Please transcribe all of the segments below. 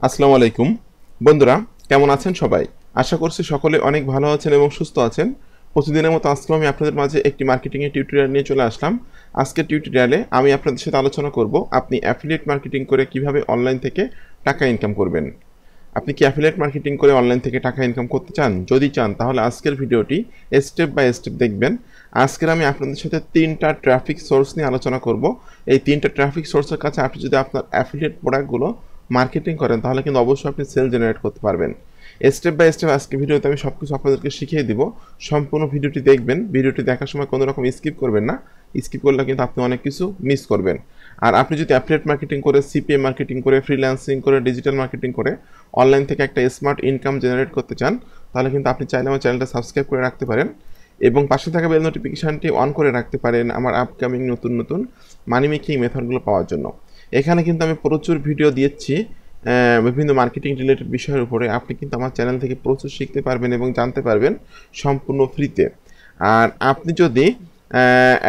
আসসালামু আলাইকুম বন্ধুরা, কেমন আছেন সবাই? আশা করছি সকলে অনেক ভালো আছেন এবং সুস্থ আছেন। প্রতিদিনের মতো আজকেও আমি আপনাদের মাঝে একটি মার্কেটিংয়ের টিউটোরিয়াল নিয়ে চলে আসলাম। আজকের টিউটোরিয়ালে আমি আপনাদের সাথে আলোচনা করব আপনি অ্যাফিলিয়েট মার্কেটিং করে কিভাবে অনলাইন থেকে টাকা ইনকাম করবেন। আপনি কি অ্যাফিলিয়েট মার্কেটিং করে অনলাইন থেকে টাকা ইনকাম করতে চান? যদি চান তাহলে আজকের ভিডিওটি স্টেপ বাই স্টেপ দেখবেন। আজকের আমি আপনাদের সাথে 3টা ট্রাফিক সোর্স নিয়ে আলোচনা করব। এই 3টা ট্রাফিক সোর্সের কাছে আপনি যদি আপনার অ্যাফিলিয়েট প্রোডাক্টগুলো মার্কেটিং করেন তাহলে কিন্তু অবশ্যই আপনি সেল জেনারেট করতে পারবেন। স্টেপ বাই স্টেপ আজকে ভিডিওতে আমি সবকিছু আপনাদেরকে শিখিয়ে দিব। সম্পূর্ণ ভিডিওটি দেখবেন। ভিডিওটি দেখার সময় কোনো রকম স্কিপ করবেন না। স্কিপ করলে কিন্তু আপনি অনেক কিছু মিস করবেন। আর আপনি যদি অ্যাফিলিয়েট মার্কেটিং করে, সিপিএ মার্কেটিং করে, ফ্রিল্যান্সিং করে, ডিজিটাল মার্কেটিং করে অনলাইন থেকে একটা স্মার্ট ইনকাম জেনারেট করতে চান তাহলে কিন্তু আপনি চাইলে আমার চ্যানেলটা সাবস্ক্রাইব করে রাখতে পারেন এবং পাশে থাকা বেল নোটিফিকেশানটি অন করে রাখতে পারেন আমার আপকামিং নতুন নতুন মানি মেকিং মেথডগুলো পাওয়ার জন্য। এখানে কিন্তু আমি প্রচুর ভিডিও দিয়েছি বিভিন্ন মার্কেটিং রিলেটেড বিষয়ের উপরে। আপনি কিন্তু আমার চ্যানেল থেকে প্রচুর শিখতে পারবেন এবং জানতে পারবেন সম্পূর্ণ ফ্রিতে। আর আপনি যদি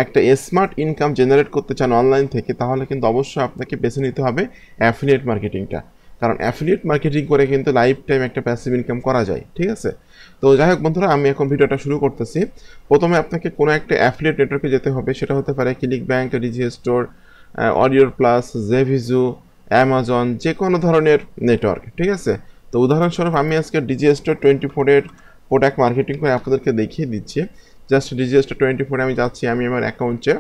একটা স্মার্ট ইনকাম জেনারেট করতে চান অনলাইন থেকে তাহলে কিন্তু অবশ্যই আপনাকে বেছে নিতে হবে অ্যাফিলিয়েট মার্কেটিংটা। কারণ অ্যাফিলিয়েট মার্কেটিং করে কিন্তু লাইফ টাইম একটা প্যাসিভ ইনকাম করা যায়, ঠিক আছে? তো যাই হোক বন্ধুরা, আমি এখন ভিডিওটা শুরু করতেছি। প্রথমে আপনাকে কোনো একটা অ্যাফিলিয়েট নেটওয়ার্কে যেতে হবে। সেটা হতে পারে ক্লিক ব্যাংক, ডিজি স্টোর, অডিওর প্লাস, জেভিজু, অ্যামাজন, যে কোনো ধরনের নেটওয়ার্ক, ঠিক আছে? তো উদাহরণস্বরূপ আমি আজকে ডিজি স্টোর 24-এর প্রোডাক্ট মার্কেটিং করে আপনাদেরকে দেখিয়ে দিচ্ছি। জাস্ট ডিজি স্টোর 24 আমি যাচ্ছি, আমি আমার অ্যাকাউন্টে,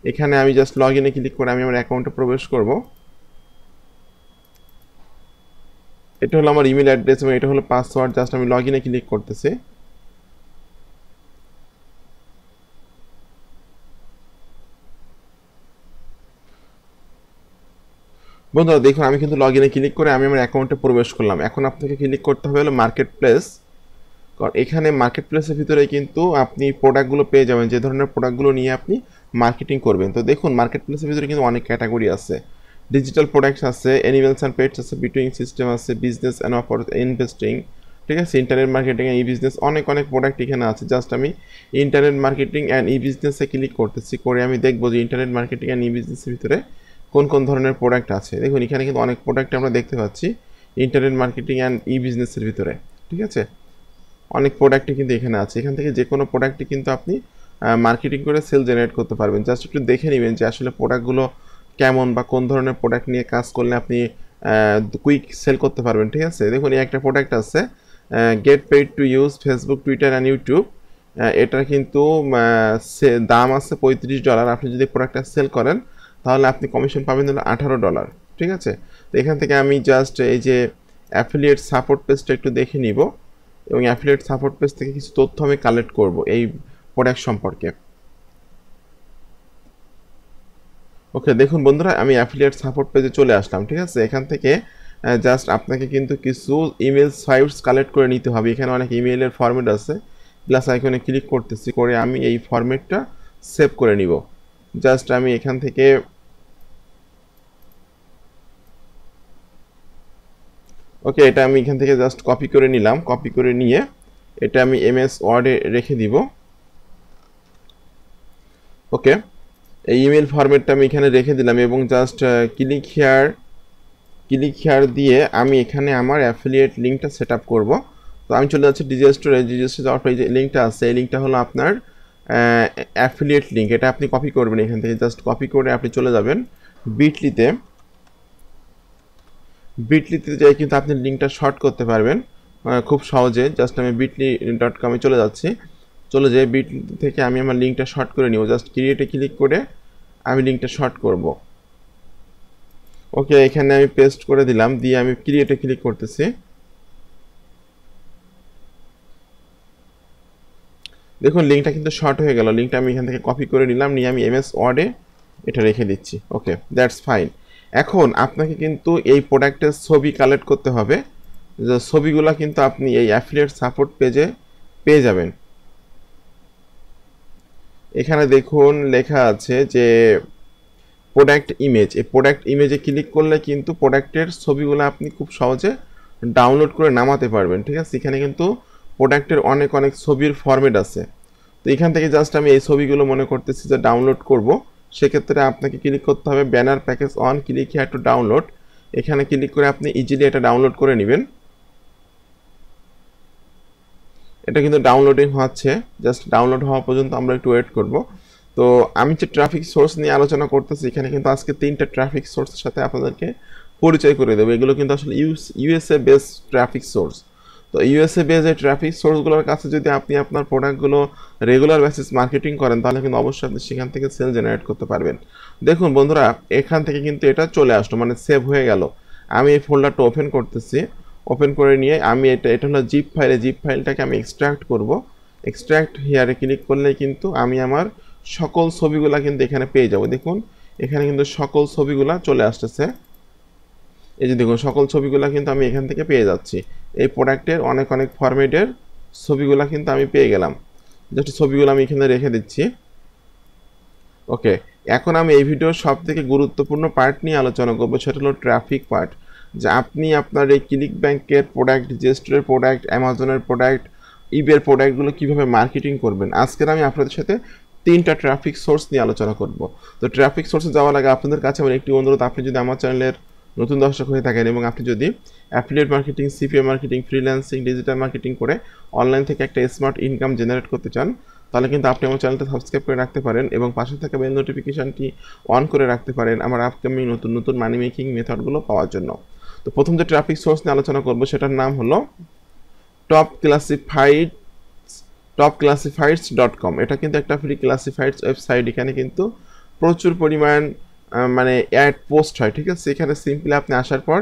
এখানে আমি জাস্ট লগ ইনে ক্লিক করে আমি আমার অ্যাকাউন্টে প্রবেশ করব। এটা হলো আমার ইমেল অ্যাড্রেস এবং এটা হলো পাসওয়ার্ড। জাস্ট আমি লগ ইনে ক্লিক করতেছি। বন্ধুরা দেখুন, আমি কিন্তু লগ ইনে ক্লিক করে আমি আমার অ্যাকাউন্টে প্রবেশ করলাম। এখন আপনাকে ক্লিক করতে হবে হলো মার্কেট প্লেস। কারণ এখানে মার্কেট প্লেসের ভিতরে কিন্তু আপনি প্রোডাক্টগুলো পেয়ে যাবেন, যে ধরনের প্রোডাক্টগুলো নিয়ে আপনি মার্কেটিং করবেন। তো দেখুন, মার্কেট প্লেসের ভিতরে কিন্তু অনেক ক্যাটাগরি আছে। ডিজিটাল প্রোডাক্টস আছে, অ্যানিমেলস অ্যান্ড পেটস আছে, বিটুইং সিস্টেম আছে, বিজনেস অ্যান্ড অফার, ইনভেস্টিং, ঠিক আছে, internet marketing and E business, অনেক অনেক প্রোডাক্ট এখানে আছে। জাস্ট আমি ইন্টারনেট মার্কেটিং অ্যান্ড ই বিজনেসে ক্লিক করতেছি, করে আমি দেখবো যে ইন্টারনেট মার্কেটিং অ্যান্ড ই বিজনেসের ভিতরে কোন কোন ধরনের প্রোডাক্ট আছে। দেখুন এখানে কিন্তু অনেক প্রোডাক্ট আমরা দেখতে পাচ্ছি ইন্টারনেট মার্কেটিং অ্যান্ড ই বিজনেসের ভিতরে, ঠিক আছে? অনেক প্রোডাক্টই কিন্তু এখানে আছে। এখান থেকে যে কোনো প্রোডাক্টই কিন্তু আপনি মার্কেটিং করে সেল জেনারেট করতে পারবেন। জাস্ট একটু দেখে নেবেন যে আসলে প্রোডাক্টগুলো কেমন বা কোন ধরনের প্রোডাক্ট নিয়ে কাজ করলে আপনি কুইক সেল করতে পারবেন, ঠিক আছে? দেখুন এই একটা প্রোডাক্ট আছে, gate paid to use Facebook, Twitter and YouTube. এটার কিন্তু দাম আছে $35। আপনি যদি প্রোডাক্টটা সেল করেন তাহলে আপনি কমিশন পাবেন হলো $18, ঠিক আছে? তো এখান থেকে আমি জাস্ট এই যে অ্যাফিলিয়েট সাপোর্ট পেজটা একটু দেখে নিব এবং অ্যাফিলিয়েট সাপোর্ট পেজ থেকে কিছু তথ্য আমি কালেক্ট করব এই প্রোডাক্ট সম্পর্কে। ওকে, দেখুন বন্ধুরা, আমি অ্যাফিলিয়েট সাপোর্ট পেজে চলে আসলাম, ঠিক আছে? এখান থেকে জাস্ট আপনাকে কিন্তু কিছু ইমেল সাইটস কালেক্ট করে নিতে হবে। এখানে অনেক ইমেইলের ফরম্যাট আছে। প্লাস আইকনে ক্লিক করতেছি, করে আমি এই ফরম্যাটটা সেভ করে নিব। জাস্ট আমি এখান থেকে ওকে, এটা আমি এখান থেকে জাস্ট কপি করে নিলাম। কপি করে নিয়ে এটা আমি এমএস ওয়ার্ডে রেখে দিব। ওকে, এই ইমেল ফরম্যাটটা আমি এখানে রেখে দিলাম এবং জাস্ট ক্লিক হেয়ার দিয়ে আমি এখানে আমার অ্যাফিলিয়েট লিঙ্কটা সেট আপ করবো। তো আমি চলে যাচ্ছি ডিজি স্টোরে। ডিজি স্টোরে যাওয়ার পর এই যে লিঙ্কটা আছে, এই লিঙ্কটা হলো আপনার অ্যাফিলিয়েট লিঙ্ক। এটা আপনি কপি করবেন, এখান থেকে জাস্ট কপি করে আপনি চলে যাবেন বিটলিতে। বিটলিতে যাই কিন্তু আপনি লিঙ্কটা শর্ট করতে পারবেন খুব সহজে। জাস্ট আমি bitly.com চলে যাচ্ছি। চলে যাই বিটলি থেকে আমি আমার লিঙ্কটা শর্ট করে নিব। জাস্ট ক্রিয়েটে ক্লিক করে আমি লিঙ্কটা শর্ট করব। ওকে, এখানে আমি পেস্ট করে দিলাম, দিয়ে আমি ক্রিয়েটে ক্লিক করতেছি। দেখুন লিঙ্কটা কিন্তু শর্ট হয়ে গেল। লিঙ্কটা আমি এখান থেকে কপি করে নিলাম, নিয়ে আমি এমএস ওয়ার্ডে এটা রেখে দিচ্ছি। ওকে, দ্যাটস ফাইন। এখন আপনাকে কিন্তু এই প্রোডাক্টের ছবি কালেক্ট করতে হবে। যে ছবিগুলো কিন্তু আপনি এই অ্যাফিলিয়েট সাপোর্ট পেজে পেয়ে যাবেন। এখানে দেখুন লেখা আছে যে প্রোডাক্ট ইমেজ। এই প্রোডাক্ট ইমেজে ক্লিক করলে কিন্তু প্রোডাক্টের ছবিগুলো আপনি খুব সহজে ডাউনলোড করে নামাতে পারবেন, ঠিক আছে? এখানে কিন্তু প্রোডাক্টের অনেক অনেক ছবির ফরম্যাট আছে। তো এখান থেকে জাস্ট আমি এই ছবিগুলো মনে করতেছি যে ডাউনলোড করব। সেক্ষেত্রে আপনাকে ক্লিক করতে হবে banner package on, click here to download. এখানে ক্লিক করে আপনি ইজিলি এটা ডাউনলোড করে নেবেন। এটা কিন্তু ডাউনলোডিং হচ্ছে, জাস্ট ডাউনলোড হওয়া পর্যন্ত আমরা একটু ওয়েট করব। তো আমি যে ট্রাফিক সোর্স নিয়ে আলোচনা করতেছি, এখানে কিন্তু আজকে 3টা ট্রাফিক সোর্সের সাথে আপনাদেরকে পরিচয় করে দেবো। এগুলো কিন্তু আসলে ইউএসএ বেস ট্রাফিক সোর্স। তো ইউএসএ বেস এই ট্রাফিক সোর্সগুলোর কাছে যদি আপনি আপনার প্রোডাক্টগুলো রেগুলার বেসিস মার্কেটিং করেন, তাহলে কিন্তু অবশ্যই আপনি সেখান থেকে সেল জেনারেট করতে পারবেন। দেখুন বন্ধুরা, এখান থেকে কিন্তু এটা চলে আসলো, মানে সেভ হয়ে গেল। আমি এই ফোল্ডারটা ওপেন করতেছি, ওপেন করে নিয়ে আমি এটা হলো জিপ ফাইলটাকে আমি এক্সট্রাক্ট করব। এক্সট্রাক্ট হিয়ারে ক্লিক করলে কিন্তু আমি আমার সকল ছবিগুলা কিন্তু এখানে পেয়ে যাব। দেখুন এখানে কিন্তু সকল ছবিগুলা চলে আসতেছে। এই যে দেখুন সকল ছবিগুলা কিন্তু আমি এখান থেকে পেয়ে যাচ্ছি। এই প্রোডাক্টের অনেক ফরম্যাটের ছবিগুলা কিন্তু আমি পেয়ে গেলাম। জাস্ট ছবিগুলো আমি এখানে রেখে দিচ্ছি। ওকে, এখন আমি এই ভিডিওর সব থেকে গুরুত্বপূর্ণ পার্ট নিয়ে আলোচনা করবো, সেটা হলো ট্রাফিক পার্ট। যে আপনি আপনার এই ক্লিক ব্যাংকের প্রোডাক্ট, জেস্টোরের প্রোডাক্ট, অ্যামাজনের প্রোডাক্ট, ইবের প্রোডাক্টগুলো কীভাবে মার্কেটিং করবেন। আজকের আমি আপনাদের সাথে 3টা ট্রাফিক সোর্স নিয়ে আলোচনা করব। তো ট্রাফিক সোর্সে যাওয়ার আগে আপনাদের কাছে আমার একটি অনুরোধ, আপনি যদি আমার চ্যানেলের নতুন দর্শক হয়ে থাকেন এবং আপনি যদি affiliate marketing, CPA marketing, freelancing, digital marketing করে অনলাইন থেকে একটা স্মার্ট ইনকাম জেনারেট করতে চান, তাহলে কিন্তু আপনি আমার চ্যানেলটা সাবস্ক্রাইব করে রাখতে পারেন এবং পাশে থাকা বেল নোটিফিকেশনটি অন করে রাখতে পারেন আমার আপকামিং নতুন মানি মেকিং মেথডগুলো পাওয়ার জন্য। তো প্রথম যে ট্রাফিক সোর্স নিয়ে আলোচনা করবো, সেটার নাম হলো topclassifieds.com। এটা কিন্তু একটা ফ্রি ক্লাসিফাইডস ওয়েবসাইট। এখানে কিন্তু প্রচুর পরিমাণ মানে অ্যাড পোস্ট হয়, ঠিক আছে। এখানে সিম্পলি আপনি আসার পর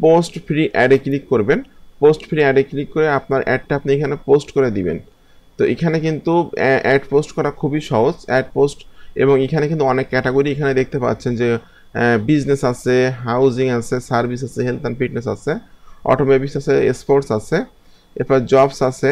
পোস্ট ফ্রি অ্যাডে ক্লিক করবেন। পোস্ট ফ্রি অ্যাডে ক্লিক করে আপনার অ্যাডটা আপনি এখানে পোস্ট করে দিবেন। তো এখানে কিন্তু অ্যাড পোস্ট করা খুবই সহজ, অ্যাড পোস্ট। এবং এখানে কিন্তু অনেক ক্যাটাগরি এখানে দেখতে পাচ্ছেন যে বিজনেস আছে, হাউজিং আছে, সার্ভিস আছে, হেলথ অ্যান্ড ফিটনেস আছে, অটোমোবাইলস আছে, স্পোর্টস আছে, এরপর জবস আছে,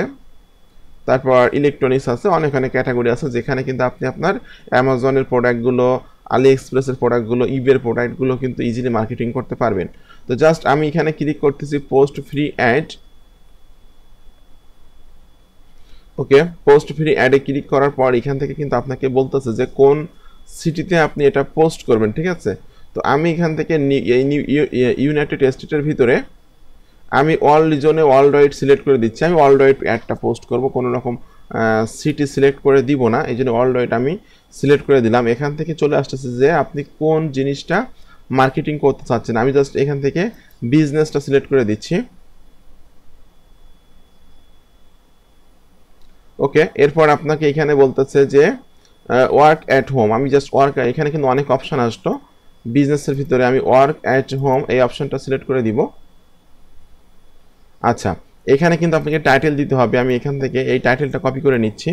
তারপর ইলেকট্রনিক্স আছে, অনেক ক্যাটাগরি আছে, যেখানে কিন্তু আপনি আপনার অ্যামাজনের প্রোডাক্টগুলো, আলি এক্সপ্রেসের প্রোডাক্টগুলো, ইবের প্রোডাক্টগুলো কিন্তু ইজিলি মার্কেটিং করতে পারবেন। তো জাস্ট আমি এখানে ক্লিক করতেছি পোস্ট ফ্রি অ্যাড। ওকে, পোস্ট ফ্রি অ্যাডে ক্লিক করার পর এখান থেকে কিন্তু আপনাকে বলতেছে যে কোন সিটিতে আপনি এটা পোস্ট করবেন, ঠিক আছে। তো আমি এখান থেকে ইউনাইটেড স্টেটের ভিতরে আমি অল রিজনে ওয়ার্ল্ড ওয়াইড সিলেক্ট করে দিচ্ছি। আমি ওয়ার্ল্ড ওয়াইড অ্যাডটা পোস্ট করব, কোনো রকম সিটি সিলেক্ট করে দিব না, এই জন্য ওয়ার্ল্ড ওয়াইড আমি সিলেক্ট করে দিলাম। এখান থেকে চলে আসতেছে যে আপনি কোন জিনিসটা মার্কেটিং করতে চাচ্ছেন। আমি জাস্ট এখান থেকে বিজনেসটা সিলেক্ট করে দিচ্ছি। ওকে, এরপর আপনাকে এখানে বলতেছে যে ওয়ার্ক অ্যাট হোম। আমি জাস্ট ওয়ার্ক, এখানে কিন্তু অনেক অপশান আসলো বিজনেসের ভিতরে, আমি ওয়ার্ক অ্যাট হোম এই অপশানটা সিলেক্ট করে দিব। আচ্ছা, এখানে কিন্তু আপনাকে টাইটেল দিতে হবে। আমি এখান থেকে এই টাইটেলটা কপি করে নিচ্ছি।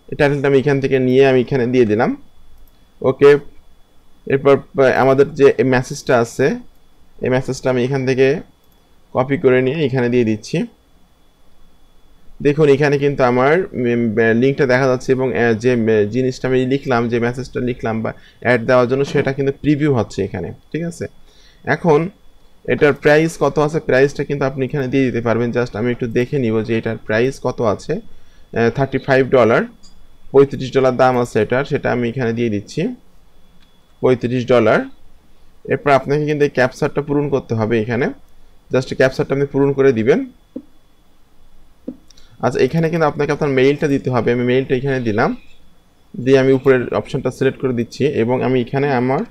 এই টাইটেলটা আমি এখান থেকে নিয়ে আমি এখানে দিয়ে দিলাম। ওকে, এরপর আমাদের যে মেসেজটা আছে, এই মেসেজটা আমি এখান থেকে কপি করে নিয়ে এখানে দিয়ে দিচ্ছি। দেখুন এখানে কিন্তু আমার লিঙ্কটা দেখা যাচ্ছে এবং যে জিনিসটা আমি লিখলাম, যে মেসেজটা লিখলাম বা অ্যাড দেওয়ার জন্য, সেটা কিন্তু প্রিভিউ হচ্ছে এখানে, ঠিক আছে। এখন এটার প্রাইস কত আছে, প্রাইসটা কিন্তু আপনি এখানে দিয়ে দিতে পারবেন। জাস্ট আমি একটু দেখে নিব যে এটার প্রাইস কত আছে। $35, $35 দাম আছে এটার, সেটা আমি এখানে দিয়ে দিচ্ছি $35। এরপর আপনাকে কিন্তু এই ক্যাপচারটা পূরণ করতে হবে এখানে। জাস্ট ক্যাপচারটা আপনি পূরণ করে দিবেন। আচ্ছা, এখানে কিন্তু আপনাকে আপনার মেইলটা দিতে হবে। আমি মেইলটা এখানে দিলাম, দিয়ে আমি উপরের অপশানটা সিলেক্ট করে দিচ্ছি এবং আমি এখানে আমার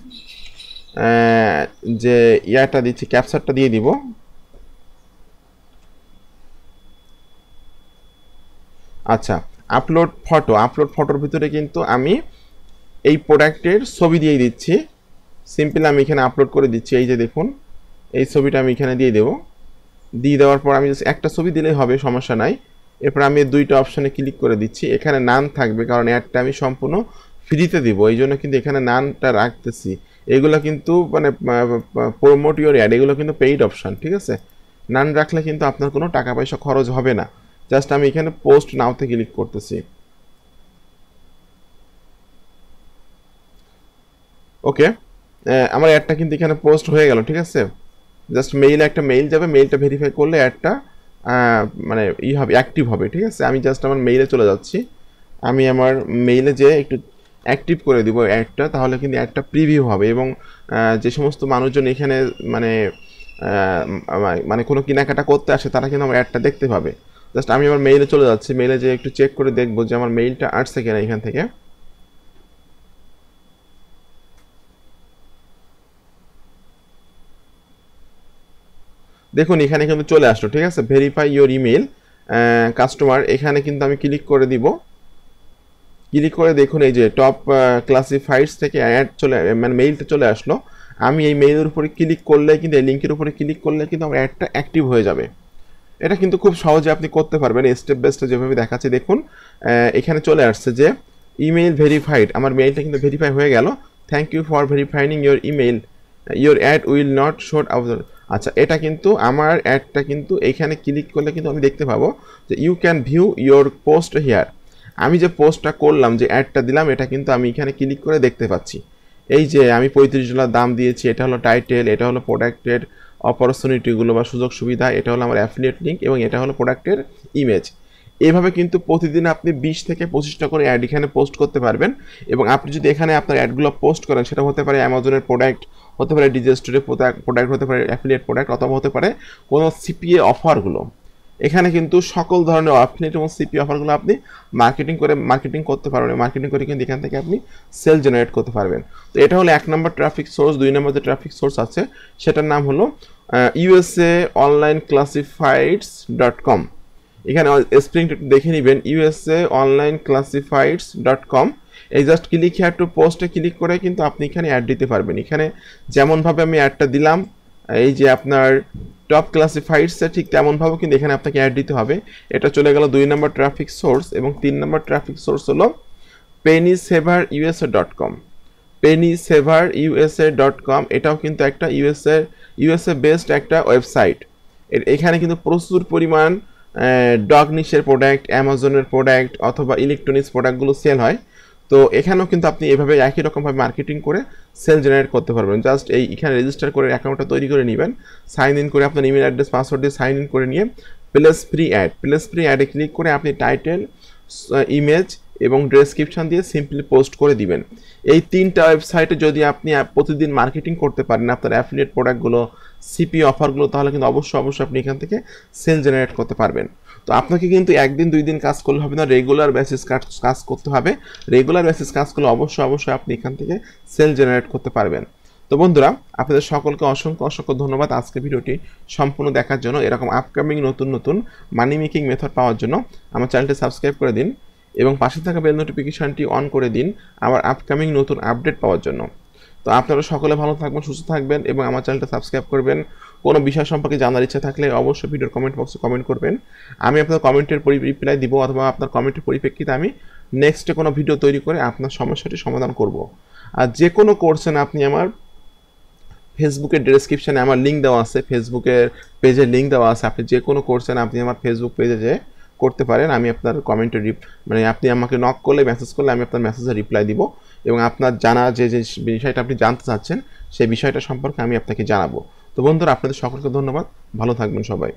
যে ইয়াটা দিচ্ছি, ক্যাপচারটা দিয়ে দিব। আচ্ছা, আপলোড ফটোর ভিতরে কিন্তু আমি এই প্রোডাক্টের ছবি দিয়ে দিচ্ছি। সিম্পল আমি এখানে আপলোড করে দিচ্ছি। এই যে দেখুন, এই ছবিটা আমি এখানে দিয়ে দেব। দিয়ে দেওয়ার পর আমি একটা ছবি দিলেই হবে, সমস্যা নাই। এরপর আমি 2টা অপশানে ক্লিক করে দিচ্ছি। এখানে নান থাকবে, কারণ অ্যাডটা আমি সম্পূর্ণ ফ্রিতে দিব, এই জন্য কিন্তু এখানে নানটা রাখতেছি। এগুলো কিন্তু মানে প্রমোট ইউর অ্যাড, এগুলো কিন্তু পেইড অপশান, ঠিক আছে। নান রাখলে কিন্তু আপনার কোনো টাকা পয়সা খরচ হবে না। জাস্ট আমি এখানে পোস্ট নাওতে ক্লিক করতেছি। ওকে, আমার অ্যাডটা কিন্তু এখানে পোস্ট হয়ে গেল, ঠিক আছে। জাস্ট একটা মেইল যাবে, মেইলটা ভেরিফাই করলে অ্যাডটা মানে হবে, অ্যাক্টিভ হবে, ঠিক আছে। আমি জাস্ট আমার মেইলে চলে যাচ্ছি। আমি আমার মেইলে যেয়ে একটু অ্যাক্টিভ করে দিব অ্যাডটা, তাহলে কিন্তু অ্যাডটা প্রিভিউ হবে এবং যে সমস্ত মানুষজন এখানে মানে মানে কোনো কেনাকাটা করতে আসে তারা কিন্তু আমার অ্যাডটা দেখতে পাবে। জাস্ট আমি আমার মেইলে চলে যাচ্ছি, মেইলে যে একটু চেক করে দেখবো যে আমার মেইলটা আসছে কিনা এখান থেকে। দেখুন এখানে কিন্তু চলে আসলো, ঠিক আছে, ভেরিফাই ইওর ইমেল কাস্টমার। এখানে কিন্তু আমি ক্লিক করে দিব। ক্লিক করে দেখুন এই যে টপ ক্লাসিফাইডস থেকে অ্যাড চলে মানে মেইলটা চলে আসলো। আমি এই মেইলের উপরে ক্লিক করলে কিন্তু এই লিঙ্কের উপরে ক্লিক করলে কিন্তু আমার অ্যাডটা অ্যাক্টিভ হয়ে যাবে। এটা কিন্তু খুব সহজে আপনি করতে পারবেন স্টেপ বাই স্টেপ যেভাবে দেখাচ্ছি। দেখুন এখানে চলে আসছে যে ইমেইল ভেরিফাইড, আমার মেইলটা কিন্তু ভেরিফাই হয়ে গেল। Thank you for verifying your email, your ad will not showed out. আচ্ছা, এটা কিন্তু আমার অ্যাডটা কিন্তু এখানে ক্লিক করলে কিন্তু আমি দেখতে পাবো যে you can view your post here. আমি যে পোস্টটা করলাম, যে অ্যাডটা দিলাম, এটা কিন্তু আমি এখানে ক্লিক করে দেখতে পাচ্ছি। এই যে আমি $35 দাম দিয়েছি, এটা হলো টাইটেল, এটা হলো প্রোডাক্টের অপরচুনিটিগুলো বা সুযোগ সুবিধা, এটা হলো আমার অ্যাফিলিয়েট লিঙ্ক এবং এটা হলো প্রোডাক্টের ইমেজ। এভাবে কিন্তু প্রতিদিন আপনি 20 থেকে 25টা করে অ্যাড এখানে পোস্ট করতে পারবেন। এবং আপনি যদি এখানে আপনার অ্যাডগুলো পোস্ট করেন, সেটা হতে পারে অ্যামাজনের প্রোডাক্ট, হতে পারে ডিজে স্টোরের প্রোডাক্ট, হতে পারে অ্যাফিলিয়েট প্রোডাক্ট, অথবা হতে পারে কোনো সিপিএ অফারগুলো। এখানে কিন্তু সকল ধরনের অ্যাফিলিয়েট এবং সিপি অফারগুলো আপনি মার্কেটিং করতে পারবেন। মার্কেটিং করে কিন্তু এখান থেকে আপনি সেল জেনারেট করতে পারবেন। তো এটা হলো 1 নম্বর ট্রাফিক সোর্স। 2 নম্বর যে ট্রাফিক সোর্স আছে সেটার নাম হলো USA অনলাইন ক্লাসিফাইডস .com। এখানে স্প্রিংটা একটু দেখে নেবেন, USA অনলাইন ক্লাসিফাইডস .com। এই জাস্ট ক্লিক হিয়ার টু পোস্টে ক্লিক করে কিন্তু আপনি এখানে অ্যাড দিতে পারবেন। এখানে যেমনভাবে আমি অ্যাডটা দিলাম, এই যে আপনার টপ ক্লাসিফাইডসে, ঠিক তেমনভাবে কিন্তু এখানে আপনাকে অ্যাড দিতে হবে। এটা চলে গেল 2 নম্বর ট্রাফিক সোর্স। এবং 3 নম্বর ট্রাফিক সোর্স হলো pennysaverusa.com। pennysaverusa.com এটাও কিন্তু একটা ইউএসএ বেসড একটা ওয়েবসাইট। এখানে কিন্তু প্রচুর পরিমাণ ডগ নিশের প্রোডাক্ট, অ্যামাজনের প্রোডাক্ট অথবা ইলেকট্রনিক্স প্রোডাক্টগুলো সেল হয়। তো এখানেও কিন্তু আপনি এভাবে একই রকমভাবে মার্কেটিং করে সেল জেনারেট করতে পারবেন। জাস্ট এখানে রেজিস্টার করে অ্যাকাউন্টটা তৈরি করে নেবেন, সাইন ইন করে আপনার ইমেল অ্যাড্রেস পাসওয়ার্ড দিয়ে সাইন ইন করে নিয়ে প্লাস ফ্রি অ্যাডে ক্লিক করে আপনি টাইটেল, ইমেজ এবং ডেসক্রিপশন দিয়ে সিম্পলি পোস্ট করে দিবেন। এই 3টা ওয়েবসাইটে যদি আপনি প্রতিদিন মার্কেটিং করতে পারেন আপনার অ্যাফিলিয়েট প্রোডাক্টগুলো, সিপি অফারগুলো, তাহলে কিন্তু অবশ্যই আপনি এখান থেকে সেল জেনারেট করতে পারবেন। তো আপনাকে কিন্তু 1 দিন 2 দিন কাজ করলে হবে না, রেগুলার বেসিস কাজ করতে হবে। রেগুলার বেসিস কাজ করলে অবশ্যই আপনি এখান থেকে সেল জেনারেট করতে পারবেন। তো বন্ধুরা, আপনাদের সকলকে অসংখ্য ধন্যবাদ আজকে ভিডিওটি সম্পূর্ণ দেখার জন্য। এরকম আপকামিং নতুন মানি মেকিং মেথড পাওয়ার জন্য আমার চ্যানেলটি সাবস্ক্রাইব করে দিন এবং পাশে থাকা বেল নোটিফিকেশনটি অন করে দিন আমার আপকামিং নতুন আপডেট পাওয়ার জন্য। তো আপনারা সকলে ভালো থাকবেন, সুস্থ থাকবেন এবং আমার চ্যানেলটা সাবস্ক্রাইব করবেন। কোনো বিষয় সম্পর্কে জানার ইচ্ছা থাকলে অবশ্যই ভিডিওর কমেন্ট বক্সে কমেন্ট করবেন। আমি আপনার কমেন্টের রিপ্লাই দিব, অথবা আপনার কমেন্টের পরিপ্রেক্ষিতে আমি নেক্সটে কোনো ভিডিও তৈরি করে আপনার সমস্যাটি সমাধান করব। আর যে কোনো কোর্সে আপনি আমার ফেসবুকের ডেসক্রিপশানে আমার লিঙ্ক দেওয়া আছে, ফেসবুকের পেজের লিঙ্ক দেওয়া আছে। আপনি যে কোনো কোর্সে আপনি আমার ফেসবুক পেজে যেয়ে করতে পারেন। আমি আপনার কমেন্টে মানে আপনি আমাকে নক করলে, মেসেজ করলে আমি আপনার মেসেজে রিপ্লাই দিব এবং আপনার জানা যে বিষয়টা আপনি জানতে চাচ্ছেন সেই বিষয়টা সম্পর্কে আমি আপনাকে জানাবো। তো বন্ধুরা, আপনাদের সকলকে ধন্যবাদ, ভালো থাকবেন সবাই।